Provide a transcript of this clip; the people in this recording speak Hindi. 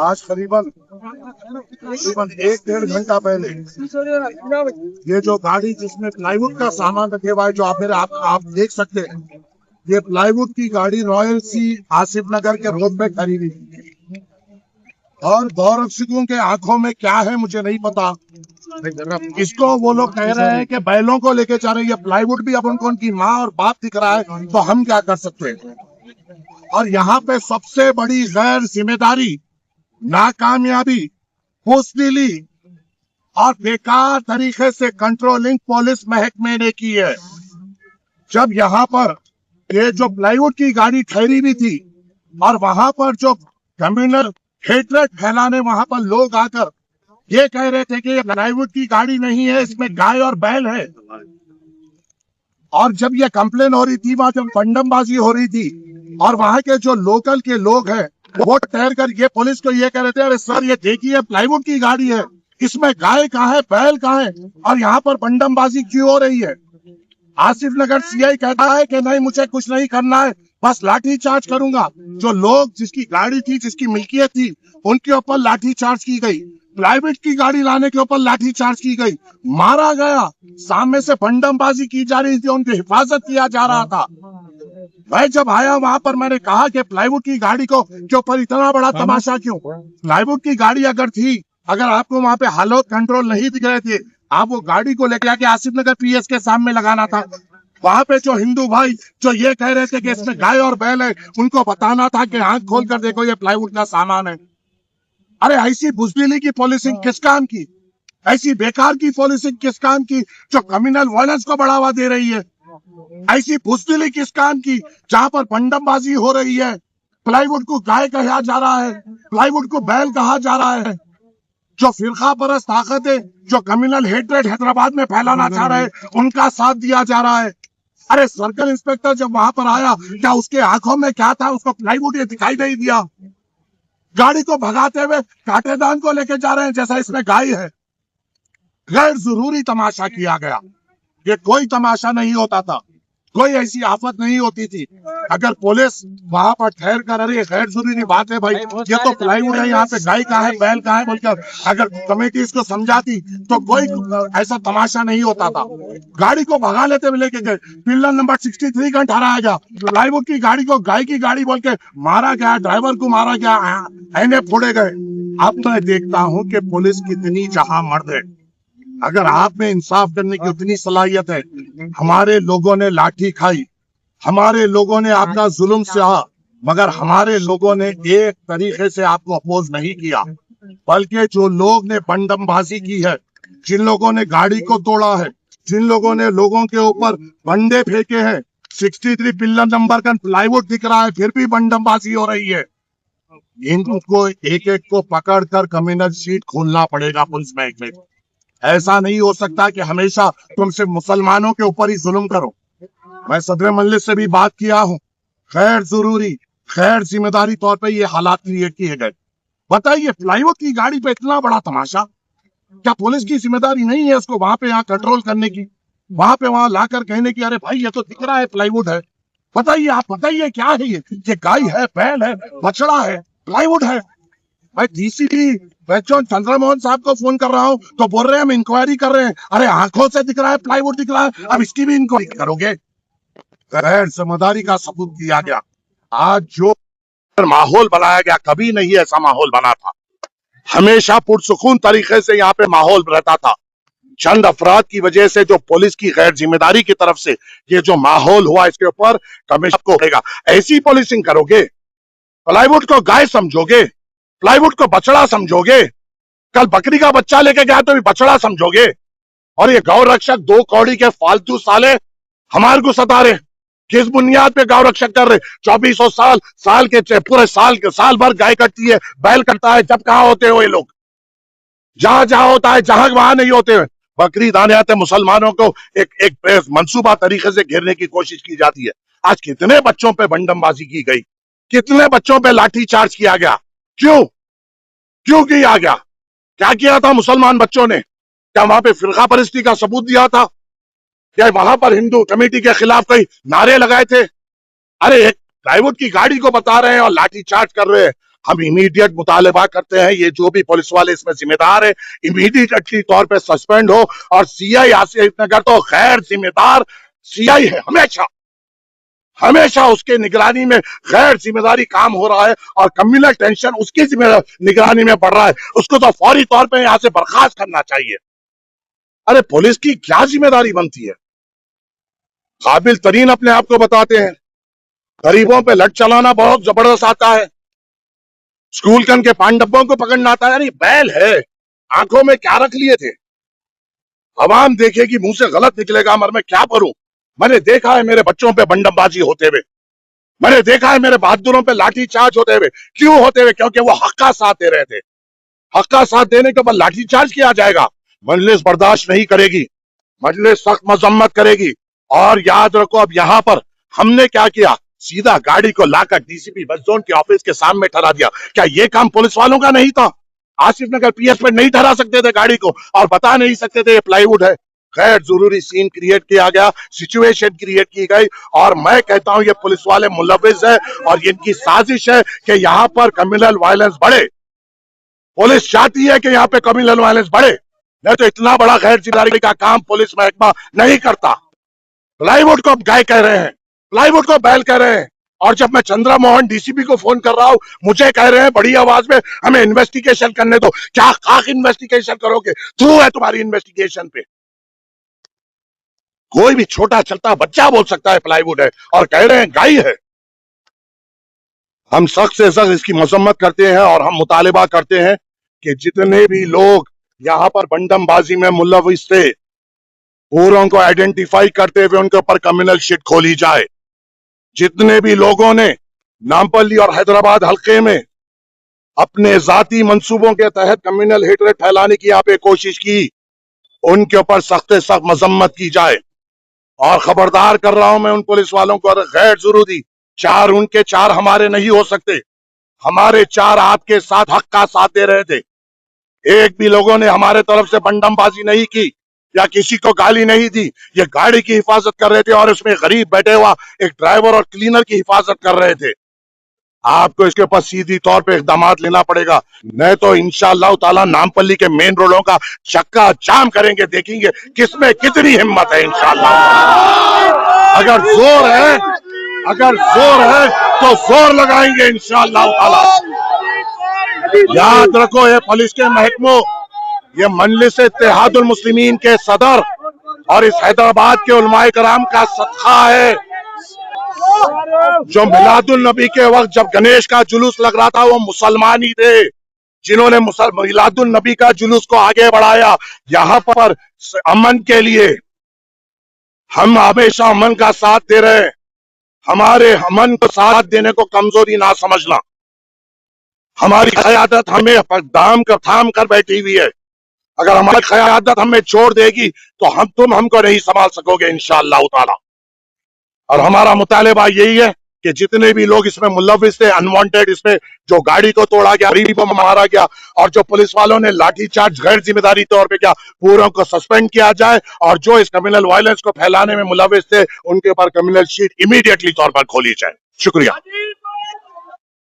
आज करीबन 1-1.5 घंटा पहले ये जो गाड़ी जिसमें प्लाईवुड का सामान रखे हुआ है, जो आप देख सकते हैं, ये प्लाईवुड की गाड़ी रॉयल सी आसिफ नगर के रोड पे खड़ी हुई थी। और गौरक्षकों के आंखों में क्या है मुझे नहीं पता। इसको वो लोग कह रहे हैं कि बैलों को लेके जा रहे हैं। ये प्लाईवुड भी अब उनकी माँ और बाप दिख रहा है, तो हम क्या कर सकते हैं। और यहाँ पे सबसे बड़ी गैर जिम्मेदारी, नाकामयाबी, बुज़दिली और बेकार तरीके से कंट्रोलिंग पुलिस महकमे ने की है। जब यहाँ पर ये जो प्लाईवुड की गाड़ी ठहरी हुई थी और वहां पर जो कम्युनल हेट्रेड फैलाने वहां पर लोग आकर ये कह रहे थे कि ये प्लाईवुड की गाड़ी नहीं है, इसमें गाय और बैल है। और जब ये कंप्लेन हो रही थी, वहां जब बंडमबाजी हो रही थी और वहां के जो लोकल के लोग हैं वो ठहर कर ये पुलिस को ये कह रहे थे, अरे सर ये देखिए प्लाईवुड की गाड़ी है, इसमें गाय कहाँ है, बैल कहाँ है, और यहाँ पर बंडमबाजी क्यों हो रही है। आसिफ नगर सीआई कहता है कि नहीं, मुझे कुछ नहीं करना है, बस लाठी चार्ज करूंगा। जो लोग जिसकी गाड़ी थी, जिसकी मिल्कियत थी, उनके ऊपर लाठी चार्ज की गई। प्राइवेट की गाड़ी लाने के ऊपर लाठी चार्ज की गई, मारा गया। सामने से बंडमबाजी की जा रही थी, उनकी हिफाजत किया जा रहा था। मैं जब आया वहां पर मैंने कहा कि प्लाईवुड की गाड़ी को के ऊपर इतना बड़ा तमाशा क्यों। प्लाईवुड की गाड़ी अगर थी, अगर आपको वहां पे हालत कंट्रोल नहीं दिख रहे थे, आप वो गाड़ी को लेके आके आसिफ नगर पीएस के सामने लगाना था। वहां पे जो हिंदू भाई जो ये कह रहे थे कि इसमें गाय और बैल है, उनको बताना था कि आंख खोल कर देखो ये प्लाईवुड का सामान है। अरे ऐसी बुज़दिली की पॉलिसिंग किस काम की, ऐसी बेकार की पॉलिसिंग किस काम की जो कम्युनल वायलेंस को बढ़ावा दे रही है। ऐसी बुज़दिली किस काम की जहां पर बंडमबाजी हो रही है। प्लाईवुड को गाय कहा जा रहा है, प्लाईवुड को बैल कहा जा रहा है। जो फिरका परस्त ताकतें जो कम्युनल हेट्रेड हैदराबाद में फैलाना चाह रहे हैं, उनका साथ दिया जा रहा है। अरे सर्कल इंस्पेक्टर जब वहां पर आया, क्या उसके आंखों में क्या था, उसको प्लाईवुड ये दिखाई नहीं दिया। गाड़ी को भगाते हुए कांटेदान को लेके जा रहे हैं जैसा इसमें गाय है। गैर जरूरी तमाशा किया गया। ये कोई तमाशा नहीं होता था, कोई ऐसी आफत नहीं होती थी। अगर पुलिस वहां पर ठहर कर, अरे गैर जरूरी बात है भाई, ये तो प्लाईवुड है, यहाँ पे गाय कहाँ है, बैल कहाँ है बोलकर अगर कमेटी इसको समझाती तो कोई ऐसा तमाशा नहीं होता था। गाड़ी को भगा लेते हुए लेके गए, पिलर नंबर 63 का ठहराया गया। प्लाईवुड की गाड़ी को गाय की गाड़ी बोल के मारा गया, ड्राइवर को मारा गया, ऐने फोड़े गए। अब मैं देखता हूँ कि पुलिस कितनी जहां मर्द है। अगर आप में इंसाफ करने की उतनी सलाहियत है, हमारे लोगों ने लाठी खाई, हमारे लोगों ने आपका जुल्म सहा, मगर हमारे लोगों ने एक तरीके से आपको अपोज नहीं किया। बल्कि जो लोग ने बंडमबाजी की है, जिन लोगों ने गाड़ी को तोड़ा है, जिन लोगों ने लोगों के ऊपर बंडे फेंके हैं, 63 पिलर नंबर का प्लाईवुड दिख रहा है, फिर भी बंडमबाजी हो रही है। इनको एक एक को पकड़ कर कम्युनल सीट खोलना पड़ेगा पुलिस महकमे को। ऐसा नहीं हो सकता कि हमेशा तुम सिर्फ मुसलमानों के ऊपर ही जुल्म करो। मैं सदर मजलिस से भी बात किया हूँ, खैर जरूरी खैर जिम्मेदारी तौर पे ये हालात क्रिएट किए गए। बताइए प्लाईवुड की गाड़ी पे इतना बड़ा तमाशा, क्या पुलिस की जिम्मेदारी नहीं है उसको वहां पे यहाँ कंट्रोल करने की, वहां पे वहां लाकर कहने की अरे भाई ये तो दिख रहा है प्लाईवुड है। बताइए, आप बताइए क्या है ये गाय है, बैल है, बछड़ा है, प्लाईवुड है। मैं डीसीपी चंद्रमोहन साहब को फोन कर रहा हूँ तो बोल रहे हैं हम इंक्वायरी कर रहे हैं। अरे आंखों से दिख रहा है, प्लाईवुड दिख रहा है, अब इसकी भी इंक्वायरी करोगे। गैर जिम्मेदारी का सबूत दिया गया। आज जो माहौल बनाया गया, कभी नहीं ऐसा माहौल बना था। हमेशा पुरसुकून तरीके से यहाँ पे माहौल रहता था। चंद अफराद की वजह से जो पुलिस की गैर जिम्मेदारी की तरफ से ये जो माहौल हुआ, इसके ऊपर कमिश्नर को होगा। ऐसी पॉलिसिंग करोगे, प्लाईवुड को गाय समझोगे, प्लाईवुड को बछड़ा समझोगे, कल बकरी का बच्चा लेके गया तो भी बछड़ा समझोगे। और ये गौ रक्षक 2 कौड़ी के फालतू साले हमारे को सता रहे। किस बुनियाद पे गौ रक्षक कर रहे? 2400 साल के पूरे साल भर गाय कटती है, बैल कटता है, जब कहाँ होते हो ये लोग? जहां होता है, जहां वहां नहीं होते हुए बकरी दाने आते। मुसलमानों को एक मंसूबा तरीके से घेरने की कोशिश की जाती है। आज कितने बच्चों पे बंडमबाजी की गई, कितने बच्चों पे लाठी चार्ज किया गया। क्यों किया गया? क्या किया था मुसलमान बच्चों ने? क्या वहां पे फिरका परस्ती का सबूत दिया था? क्या वहां पर हिंदू कमेटी के खिलाफ कई नारे लगाए थे? अरे एक प्लाईवुड की गाड़ी को बता रहे हैं और लाठीचार्ज कर रहे हैं। हम इमीडिएट मुतालबा करते हैं ये जो भी पुलिस वाले इसमें जिम्मेदार है इमीडिएटली तौर पे सस्पेंड हो। और सीआई आसिफ नगर तो गैर जिम्मेदार सीआई है, हमेशा हमेशा उसके निगरानी में गैर जिम्मेदारी काम हो रहा है और कम्युनल टेंशन उसकी निगरानी में बढ़ रहा है। उसको तो फौरी तौर पे यहां से बर्खास्त करना चाहिए। अरे पुलिस की क्या जिम्मेदारी बनती है? काबिल तरीन अपने आप को बताते हैं, गरीबों पे लट चलाना बहुत जबरदस्त आता है, स्कूल कन के पान डब्बों को पकड़ना आता है। यानी बैल है, आंखों में क्या रख लिए थे? अवाम देखेगी मुंह से गलत निकलेगा, मगर मैं क्या करूं? मैंने देखा है मेरे बच्चों पे बंडमबाजी होते हुए, मैंने देखा है मेरे बहादुरों पे लाठीचार्ज होते हुए। क्यों होते हुए? क्योंकि वो हक का साथ दे रहे थे। हक का साथ देने के बाद लाठीचार्ज किया जाएगा। मजलिस बर्दाश्त नहीं करेगी, मजलिस सख्त मजम्मत करेगी। और याद रखो, अब यहां पर हमने क्या किया, सीधा गाड़ी को लाकर डीसीपी वेस्ट जोन के ऑफिस के सामने ठहरा दिया। क्या ये काम पुलिस वालों का नहीं था? आसिफ नगर पीएस पे नहीं ठहरा सकते थे गाड़ी को और बता नहीं सकते थे ये प्लाईवुड है? गैर जरूरी सीन क्रिएट किया गया, सिचुएशन क्रिएट की गई। और मैं कहता हूं ये पुलिस वाले मुलविस है और इनकी साजिश है कि यहां पर कम्युनल वायलेंस बढ़े। पुलिस चाहती है कि यहाँ पे कम्युनल वायलेंस बढ़े, नहीं तो इतना बड़ा गैर जिम्मेदारी का काम पुलिस महकमा नहीं करता। प्लाईवुड को गाय कह रहे हैं, प्लाईवुड को बैल कह रहे हैं। और जब मैं चंद्रा मोहन डीसीपी को फोन कर रहा हूं, मुझे कह रहे हैं बड़ी आवाज में हमें इन्वेस्टिगेशन करने दो। क्या खाक इन्वेस्टिगेशन करोगे? थ्रू है तुम्हारी इन्वेस्टिगेशन पे। कोई भी छोटा चलता बच्चा बोल सकता है प्लाईवुड है और कह रहे हैं गाय है। हम सख्त से सख्त इसकी मजम्मत करते हैं और हम मुतालिबा करते हैं कि जितने भी लोग यहां पर बंडमबाजी में मुलविस थे, पूरों को आइडेंटिफाई करते हुए उनके ऊपर कम्युनल शिट खोली जाए। जितने भी लोगों ने नामपल्ली और हैदराबाद हल्के में अपने जाती मंसूबों के तहत कम्युनल हेटरेट फैलाने की यहाँ पे कोशिश की, उनके ऊपर सख्त से सख्त मजम्मत की जाए। और खबरदार कर रहा हूं मैं उन पुलिस वालों को, गैर जरूरी चार उनके चार हमारे नहीं हो सकते। हमारे चार आपके साथ हक का साथ दे रहे थे। एक भी लोगों ने हमारे तरफ से बंडमबाजी नहीं की या किसी को गाली नहीं दी। ये गाड़ी की हिफाजत कर रहे थे और उसमें गरीब बैठे हुआ एक ड्राइवर और क्लीनर की हिफाजत कर रहे थे। आपको इसके ऊपर सीधी तौर पे इकदाम लेना पड़ेगा, नहीं तो इंशाअल्लाह ताला नामपल्ली के मेन रोडों का चक्का जाम करेंगे। देखेंगे किसमें कितनी हिम्मत है। इंशाअल्लाह अगर जोर है, अगर जोर है तो जोर लगाएंगे इंशाअल्लाह ताला। याद रखो, ये पुलिस के महकमों, ये मजलिस इत्तेहादुल मुस्लिमीन के सदर और इस हैदराबाद के उलमाए कराम का सदका है। जो मिलादुल नबी के वक्त जब गणेश का जुलूस लग रहा था, वो मुसलमान ही थे जिन्होंने मिलादुल नबी का जुलूस को आगे बढ़ाया। यहाँ पर अमन के लिए हम हमेशा अमन का साथ दे रहे हैं। हमारे अमन को साथ देने को कमजोरी ना समझना। हमारी क़यादत हमें थाम कर बैठी हुई है। अगर हमारी क़यादत हमें छोड़ देगी तो तुम हमको नहीं संभाल सकोगे इंशाअल्लाह ताला। और हमारा मुतालिबा यही है कि जितने भी लोग इसमें मुलविस थे, अनवांटेड, इसमें जो गाड़ी को तोड़ा गया, गरीबों को मारा गया और जो पुलिस वालों ने लाठीचार्ज गैर जिम्मेदारी तौर पे किया, पूरों को सस्पेंड किया जाए। और जो इस कम्युनल वायलेंस को फैलाने में मुलविस थे, उनके ऊपर कम्युनल शीट इमीडिएटली तौर पर खोली जाए। शुक्रिया।